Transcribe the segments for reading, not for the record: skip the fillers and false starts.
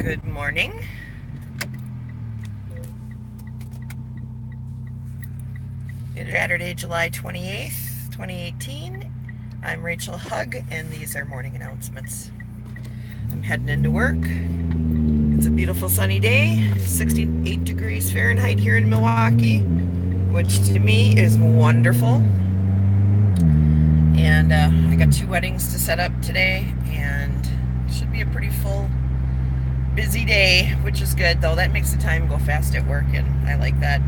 Good morning. It's Saturday, July 28th, 2018. I'm Rachel Hugg, and these are morning announcements. I'm heading into work. It's a beautiful sunny day, 68 degrees Fahrenheit here in Milwaukee, which to me is wonderful. And I got 2 weddings to set up today, and it should be a pretty full, busy day, which is good, though that makes the time go fast at work, and I like that.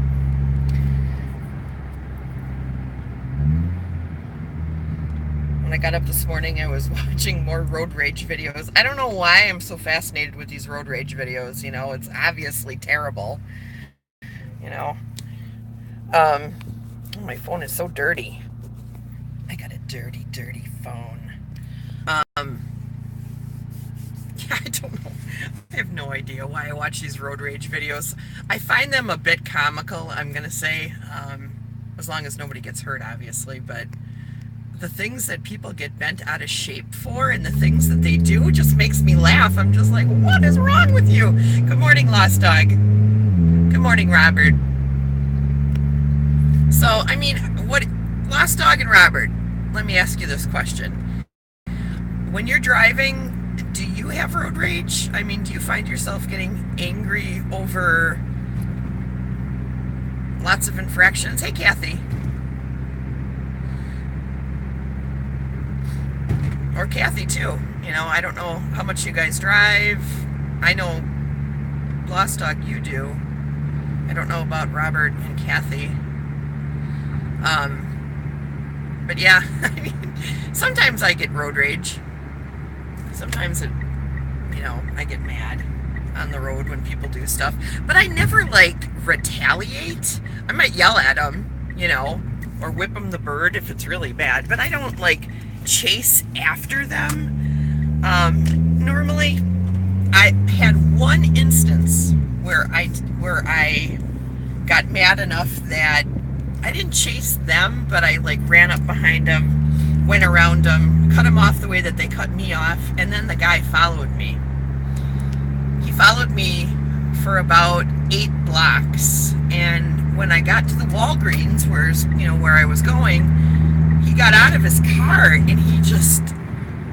When I got up this morning, I was watching more road rage videos. I don't know why I'm so fascinated with these road rage videos. It's obviously terrible. You know, my phone is so dirty. I got a dirty, dirty phone. Yeah, I don't know. I have no idea why I watch these road rage videos. I find them a bit comical, I'm gonna say, as long as nobody gets hurt, obviously, but the things that people get bent out of shape for and the things that they do just makes me laugh. I'm just like, what is wrong with you? Good morning, Lost Dog. Good morning, Robert. So, what, Lost Dog and Robert, let me ask you this question. When you're driving, do you have road rage? Do you find yourself getting angry over lots of infractions? Hey, Kathy. Or Kathy too. I don't know how much you guys drive. I know, Lost Dog, you do. I don't know about Robert and Kathy. But yeah, sometimes I get road rage. Sometimes I get mad on the road when people do stuff. But I never, retaliate. I might yell at them, or whip them the bird if it's really bad. But I don't, chase after them. Normally, I had one instance where I got mad enough that I didn't chase them, but I ran up behind them, went around them, cut them off the way that they cut me off, and then the guy followed me. He followed me for about 8 blocks, and when I got to the Walgreens, where I was going, he got out of his car and he just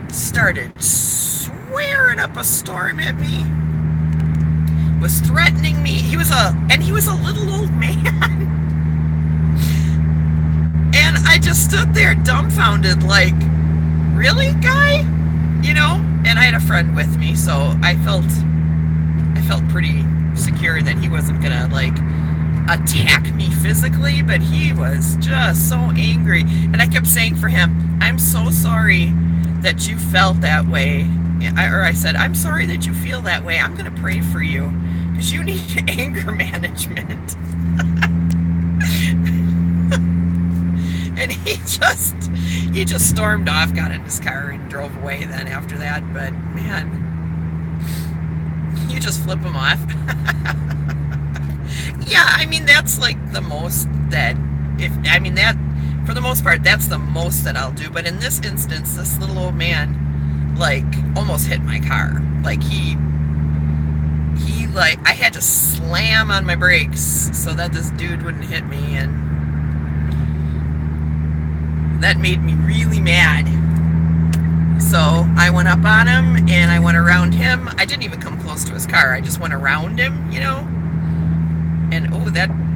started swearing up a storm at me. Was threatening me. He was a little old man. And I just stood there dumbfounded, really, guy? And I had a friend with me, so I felt pretty secure that he wasn't gonna attack me physically, but he was just so angry. And I kept saying for him, I'm so sorry that you felt that way. I said, I'm sorry that you feel that way. I'm going to pray for you because you need anger management. And he just stormed off, got in his car and drove away then after that. But man, you just flip him off. Yeah, that's the most that, for the most part, that's the most that I'll do. But in this instance, this little old man, almost hit my car. I had to slam on my brakes so that this dude wouldn't hit me, and that made me really mad. So I went up on him, and I went around him. I didn't even come close to his car. I just went around him, And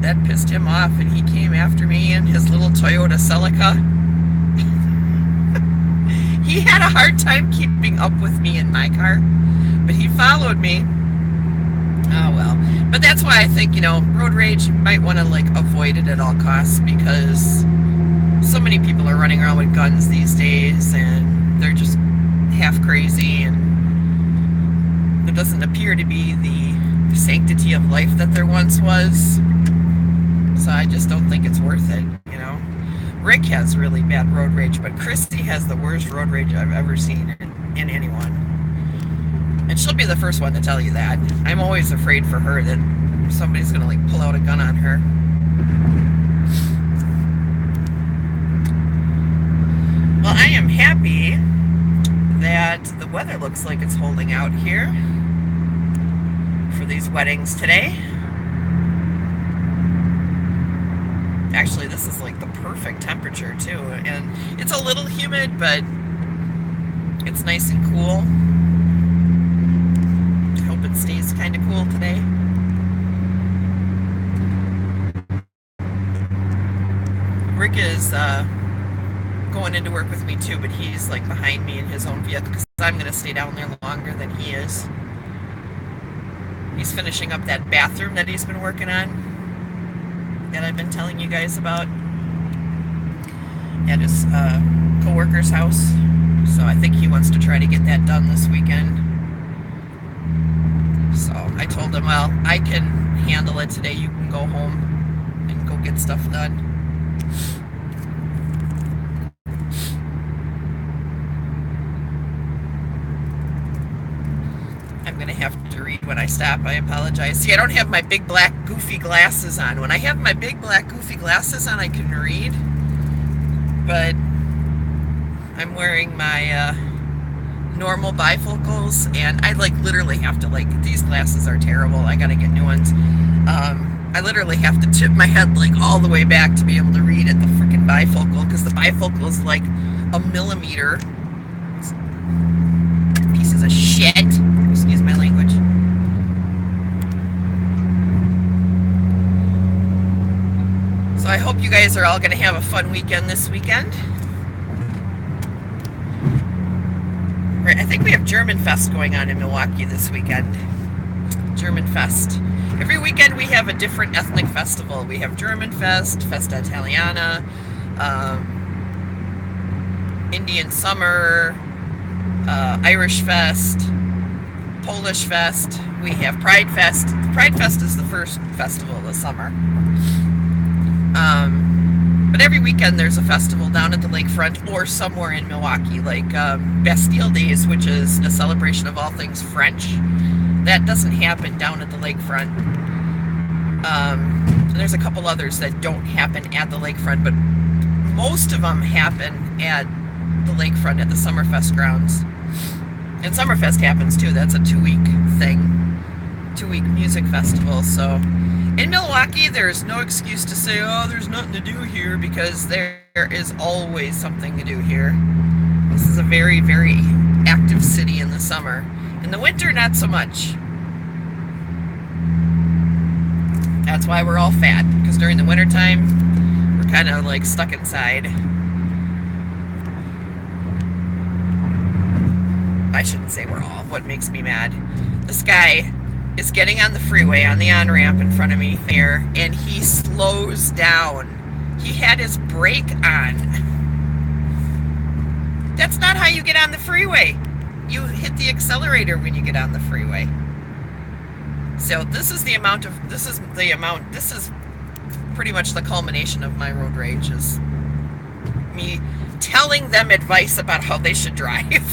that pissed him off, and he came after me in his little Toyota Celica. He had a hard time keeping up with me in my car, but he followed me. Oh well. But that's why I think, road rage, you might want to avoid it at all costs, because so many people are running around with guns these days, and they're just half crazy, and there doesn't appear to be the sanctity of life that there once was. So I just don't think it's worth it, Rick has really bad road rage, but Christy has the worst road rage I've ever seen in anyone. And she'll be the first one to tell you that. I'm always afraid for her that somebody's going to pull out a gun on her. Well, I am happy that the weather looks like it's holding out here. for these weddings today. Actually, this is like the perfect temperature too, and it's a little humid, but it's nice and cool. I hope it stays kind of cool today. Rick is going into work with me too, but he's like behind me in his own vehicle because I'm going to stay down there longer than he is. He's finishing up that bathroom that he's been working on, that I've been telling you guys about, at his co-worker's house. So I think he wants to try to get that done this weekend. So I told him, well, I can handle it today. You can go home and go get stuff done. I'm going to have to read when I stop. I apologize. See, I don't have my big black goofy glasses on. When I have my big black goofy glasses on, I can read. But I'm wearing my normal bifocals, and I like literally have to, like, these glasses are terrible. I got to get new ones. I literally have to tip my head like all the way back to be able to read at the freaking bifocal, because the bifocal is like a millimeter. Pieces of shit. Excuse my language. So I hope you guys are all going to have a fun weekend this weekend. I think we have German Fest going on in Milwaukee this weekend. German Fest. Every weekend we have a different ethnic festival. We have German Fest, Festa Italiana, Indian Summer, Irish Fest, Polish Fest. We have Pride Fest. Pride Fest is the first festival of the summer. But every weekend there's a festival down at the lakefront or somewhere in Milwaukee, like Bastille Days, which is a celebration of all things French. That doesn't happen down at the lakefront. There's a couple others that don't happen at the lakefront, but most of them happen at the lakefront at the Summerfest grounds. And Summerfest happens too. That's a 2-week thing, 2-week music festival. So in Milwaukee, there's no excuse to say, oh, there's nothing to do here, because there is always something to do here. This is a very, very active city in the summer. In the winter, not so much. That's why we're all fat, because during the wintertime, we're kind of like stuck inside. I shouldn't say we're all. What makes me mad? This guy is getting on the freeway on the on-ramp in front of me there, and he slows down. He had his brake on. That's not how you get on the freeway. You hit the accelerator when you get on the freeway. So this is pretty much the culmination of my road rage, is me telling them advice about how they should drive.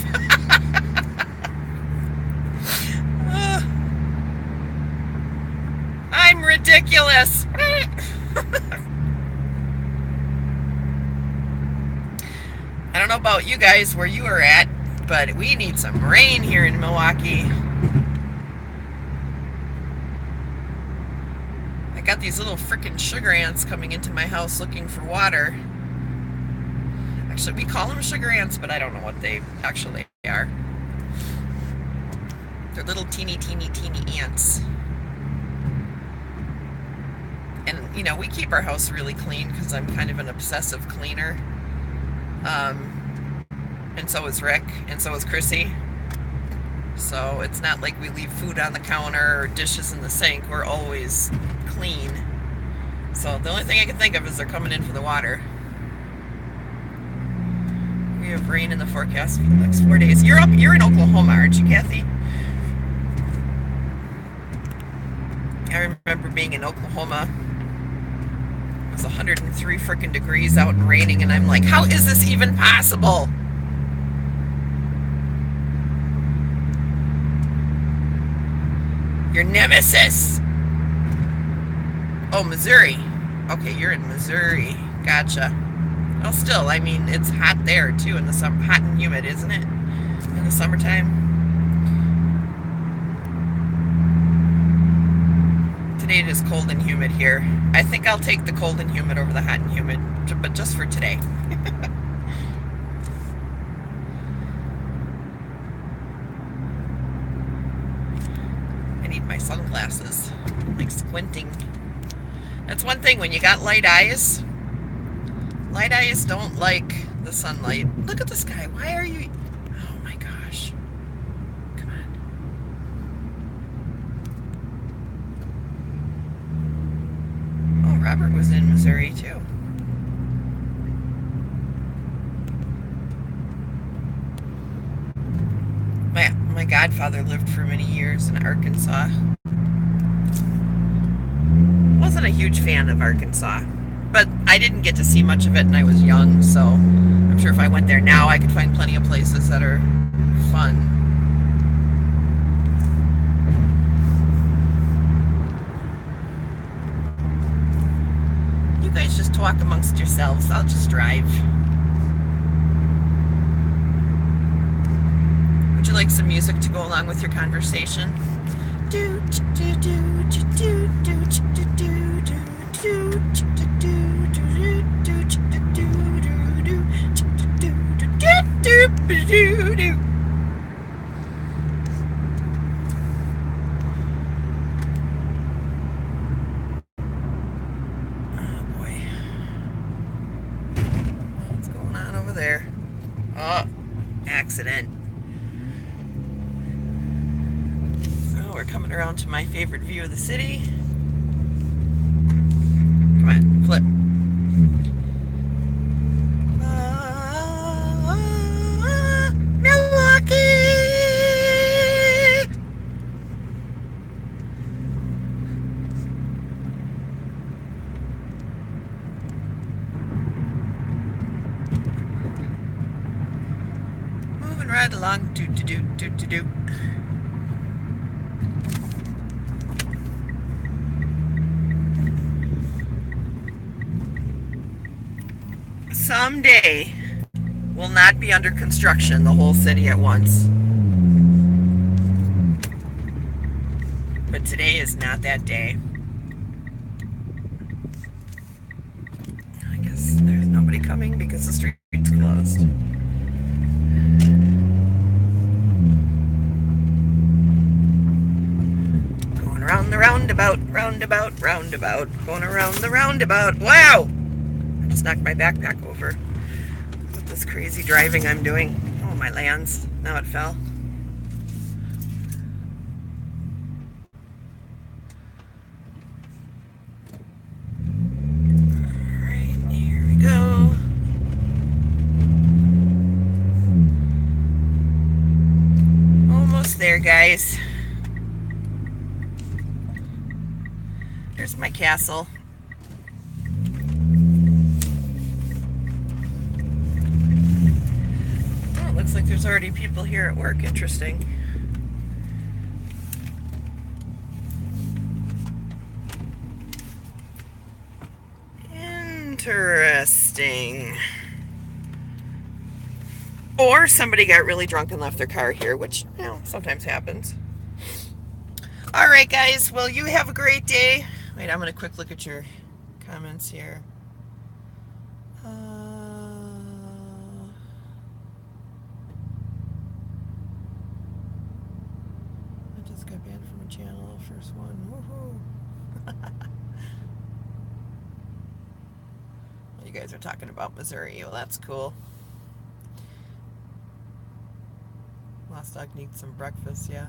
I'm ridiculous. I don't know about you guys where you are at, but we need some rain here in Milwaukee. I got these little frickin' sugar ants coming into my house looking for water. Actually, we call them sugar ants, but I don't know what they actually are. They're little teeny ants. And, you know, we keep our house really clean because I'm kind of an obsessive cleaner. And so is Rick, and so is Chrissy. So it's not like we leave food on the counter or dishes in the sink. We're always clean. So the only thing I can think of is they're coming in for the water. We have rain in the forecast for the next 4 days. You're in Oklahoma, aren't you, Kathy? I remember being in Oklahoma. It was 103 freaking degrees out and raining, and I'm like, how is this even possible? Your nemesis. Oh, Missouri. Okay, you're in Missouri. Gotcha. Well, still, I mean, it's hot there too in the summer. Hot and humid, isn't it? In the summertime. it is cold and humid here. I think I'll take the cold and humid over the hot and humid, but just for today. I need my sunglasses. I'm like squinting. That's one thing when you got light eyes. Light eyes don't like the sunlight. Look at the sky. Why are you... Oh my gosh. Come on. Oh, Robert was in Missouri too. My godfather lived for many years in Arkansas. Wasn't a huge fan of Arkansas, but I didn't get to see much of it and I was young, so I'm sure if I went there now I could find plenty of places that are fun. You guys just talk amongst yourselves. I'll just drive. Would you like some music to go along with your conversation? Do do do do do do do do do do. Oh boy. What's going on over there? Oh, accident. Oh, we're coming around to my favorite view of the city. Come on, flip. Milwaukee! Moving right along. Do do do do do do. Someday will not be under construction, the whole city at once. But today is not that day. I guess there's nobody coming because the street's closed. Going around the roundabout, roundabout, roundabout. Going around the roundabout. Wow! I just knocked my backpack over with this crazy driving I'm doing. Oh, my lands. Now it fell. Alright, here we go. Almost there, guys. There's my castle. Looks like there's already people here at work. Interesting. Interesting. Or somebody got really drunk and left their car here, which, you know, sometimes happens. All right, guys. Well, you have a great day. Wait, I'm going to quick look at your comments here. Got banned from a channel, first one. Woohoo! Well, you guys are talking about Missouri. Well, that's cool. Lost dog needs some breakfast, yeah.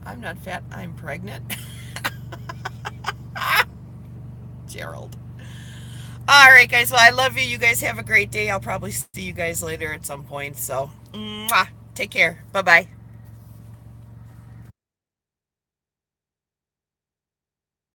I'm not fat, I'm pregnant. Gerald. All right, guys. Well, I love you. You guys have a great day. I'll probably see you guys later at some point. So, mwah. Take care. Bye-bye.